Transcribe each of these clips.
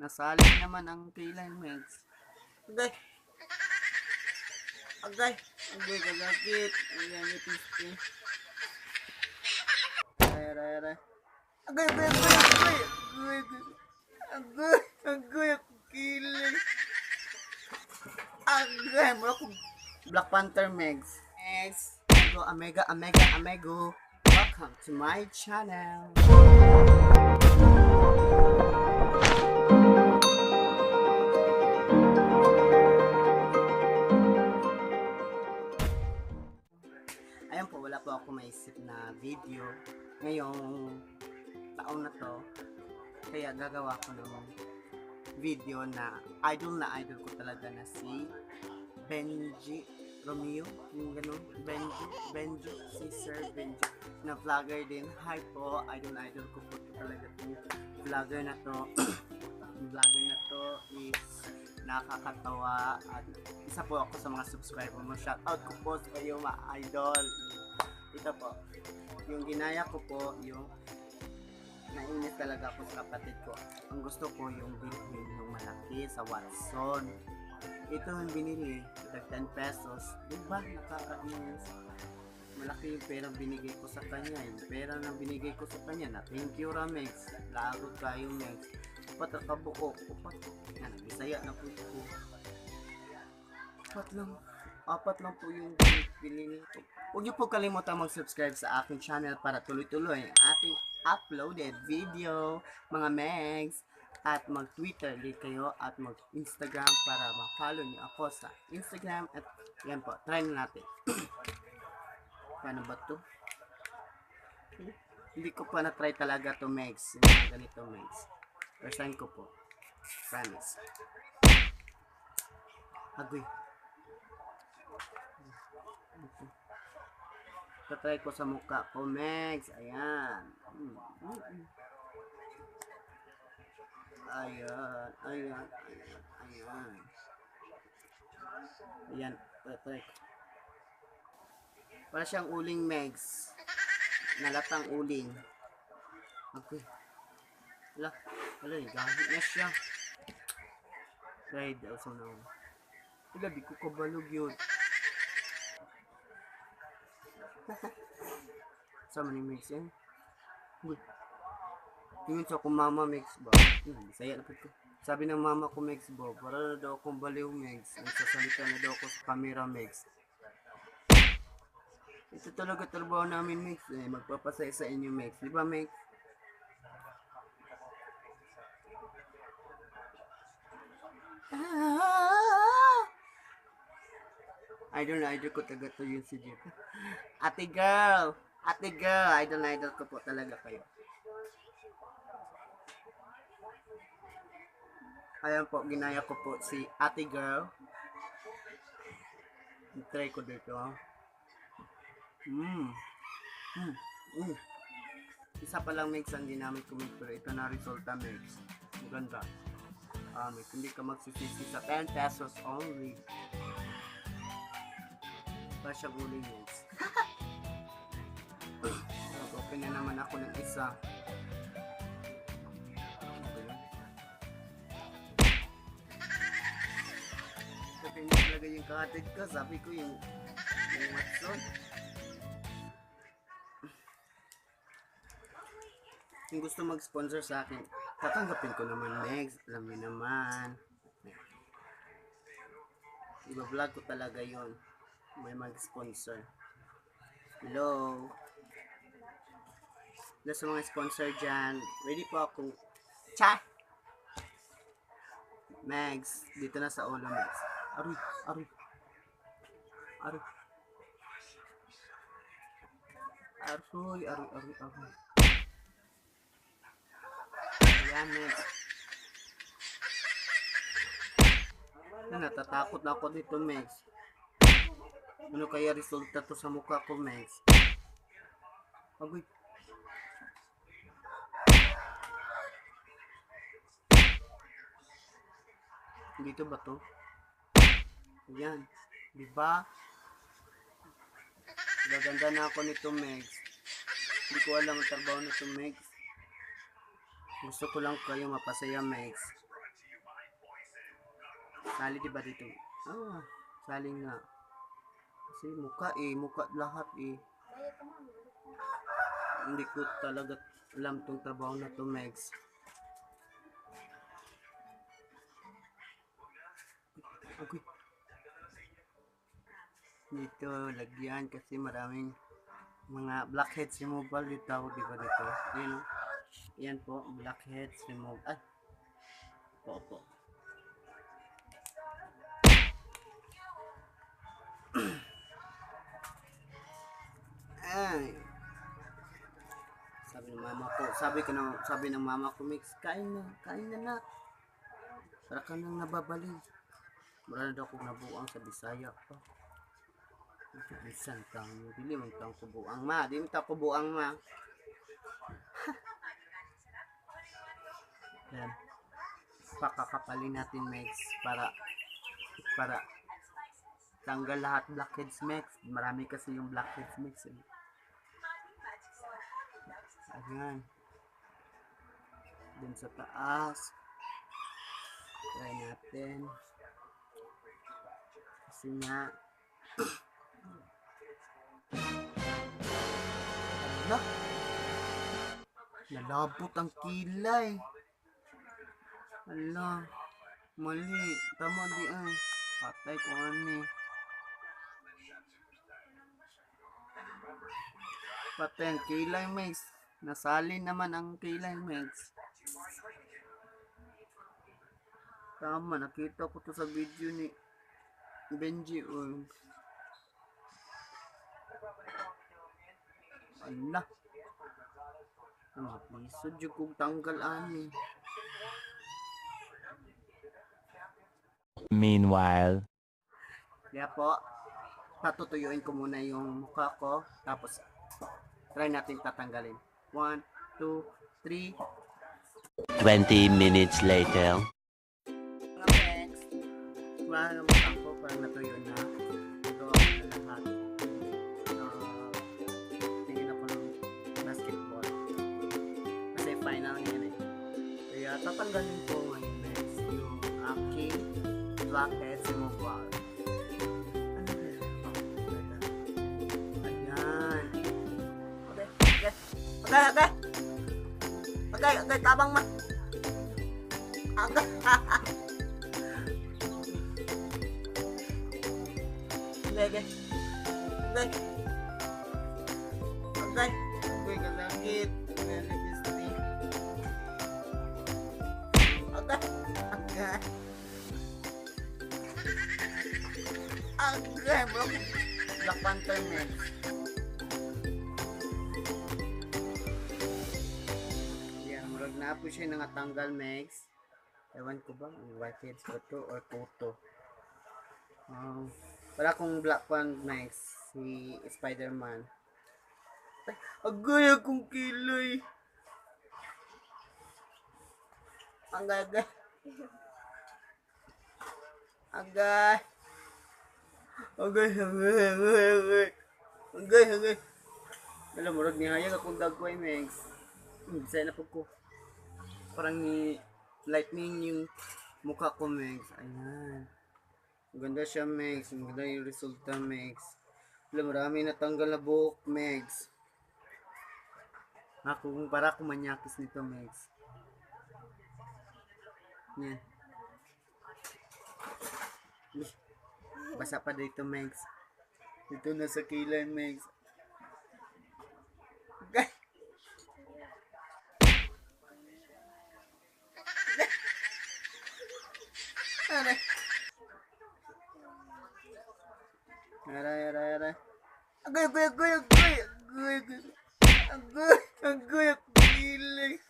Nasali naman ang kailan, Megs. Agay! Agay! Agay, kagakit. Agay, nipiste. Aray, aray. Agay, agay, agay, agay! Agay, agay, agay, ako kilig. Agay, mura ko Black Panther, Megs. Megs, Amego. Welcome to my channel. Ayan po, wala po ako maisip na video ngayong taon na to. Kaya gagawa ko ng video na idol ko talaga na si Benji Romeo, yung ganun, Benji, si Sir Benji, na vlogger din. Hi po, idol ko po talaga yung vlogger na to. Yung vlogger na to is nakakatawa at isa po ako sa mga subscriber mo. Shoutout ko po sa kayo, mga idol. Ito po, yung ginaya ko po, yung nainis talaga ako sa kapatid ko. Ang gusto ko yung bilhin yung malaki sa Watson. Ito yung binili, 10 pesos. Diba? Nakakainis. Malaki yung perang binigay ko sa kanya. Yung pera na binigay ko sa kanya na thank you Ramex. Lagot kayo Mex. Upat kabuo. Upat. Yan, Bisaya na po ito. Apat lang po yung binili ko. Huwag niyo po kalimutan mag-subscribe sa aking channel para tuloy-tuloy ang ating uploaded video, mga Megs. At mag-Twitter din kayo at mag-Instagram para ma-follow niyo ako sa Instagram. At yan po, try na natin. Paano ba to? Hindi ko pa na-try talaga to Megs. Yung mga ganito Megs. First time ko po. Promise. Agoy. Tatry ko sa mukha ko Megs. Ayan. Ayan. Ayan, tatry ko. Para siyang uling Megs. Nalatang uling. Okay. Wala, gahit na siya. Tried also now. Di ko kabalog yun. Sama ni Megs yan. Tingin sa akong mama Megs ba? Bisaya na po ito. Sabi ng mama ko Megs ba, para na daw akong baliw Megs. Nagsasalita na daw ako sa camera Megs. Ito talaga trabaho namin Megs eh. Magpapasaya sa inyo Megs. Di ba Megs? Idol ko talaga to yung si Jeff. Ate girl, idol ko po talaga kayo. Ayan po, ginaya ko po si ate girl. Try ko dito. Isa pa lang Megs ang ginamit ko Megs, pero ito na resulta Megs. Maganda. Megs, hindi ka magsisisi sa 10 pesos only. Para siya guling Megs. Open na naman ako ng isa. Sabi niya talaga yung kakatid ko. Sabi ko yung Watson. Yung gusto mag-sponsor sa akin, tatanggapin ko naman Megs. Alam niyo naman. Iba-vlog ko talaga yon. May mag-sponsor. Hello sa mga sponsor dyan. Ready po akong Megs, dito na sa ulo Megs. Aroy. Ayan Megs. Natatakot na ako dito Megs. Ano kaya resulta to sa mukha ko Megs? Agoy. Dito ba to? Ayan. Diba? Gaganda na ako nito Megs. Hindi ko alam ang trabaho nito Megs. Gusto ko lang kayo mapasaya Megs. Sali diba dito? Sali nga. Kasi mukha lahat eh. Hindi ko talaga alam tong trabaho na to, megs. Okay. Dito, lagyan kasi maraming mga blackheads removal dito tawag diba dito? Yan o. Yan po, blackheads removal. Ay! Po. Ay! Sabi ng mama ko, Mix, kain na na. Para ka nang nababaling. Marami daw akong nabuang sa Bisaya pa. Minsan kang, dili mo tang kubuang ma. Di mo tang kubuang ma. Yan. Pakakapalin natin, Megs, para tanggal lahat blackheads, Megs. Marami kasi yung blackheads, Megs. Ayan. Dun sa taas. Try natin. Kasi nga. Ala. Nalabot ang kilay. Ala. Mali. Tama di ay. Patay ko ani. Patay ang kilay, Megs. Nasalin naman ang kilay, Megs. Tama, nakita ko to sa video ni Benji. Ala. Isod yung kong tanggal ani. Meanwhile. Kaya po, patutuyuin ko muna yung mukha ko. Tapos, try natin tatanggalin. 1, 2, 3. 20 minutes later. Next. Wala na mukha ko, parang natuyo na. Nagawa ko na lahat. Tingin ako ng basketball. Kasi final yan eh. Kaya tatanggalin ko ngayon next yung aking blackheads removal. Okay, tabang ma. Okay. Okay. Kasakit. Okay, bro. Black Panther, man. Na po siya nangatanggal, Megs. Ewan ko ba, whiteheads ba to or photo. Para kung Black Panther, Megs, si Spider-Man. Agay akong kiloy. Agay. Alam mo, nihayag akong dagway, Megs. Bisaya na po ko. Parang ni lightning yung mukha ko, Megs. Ayan. Maganda siya, Megs. Maganda yung resulta, Megs. Alam, marami natanggal na buhok, Megs. Para ako manyakis nito, Megs. Yan. Basa pa dito, Megs. Dito na sa kilay, Megs. Aray. Agay, kilig.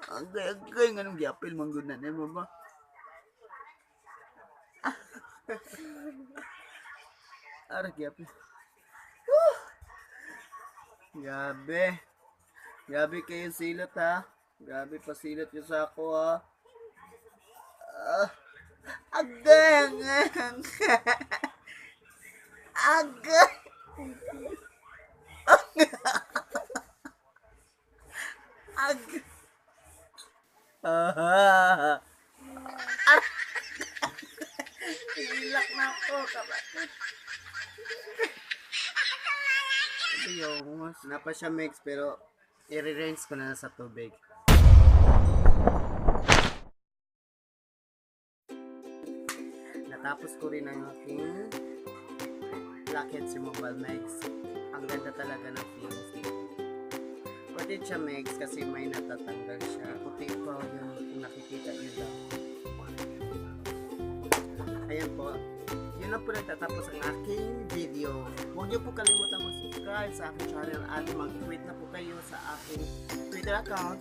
Agay, nganong gyapil manggod na mo ba? Aray, gyapil. Gabi kayo silot, ha? Gabi pa silot yung sako, ha? Agay. Oh, kapatid. Yung napa siya mix pero i-rinse ko na sa tubig. Natapos ko rin ang aking blackheads removal mix. Ang ganda talaga ng feelings dito. Pwede siya mix kasi may natatanggal siya. Puti po yun kung nakikita nyo lang. Ayan po. Yun lang po nagtatapos ang aking video. Huwag niyo po kalimutan mag-subscribe sa aking channel at mag-tweet na po kayo sa aking Twitter account.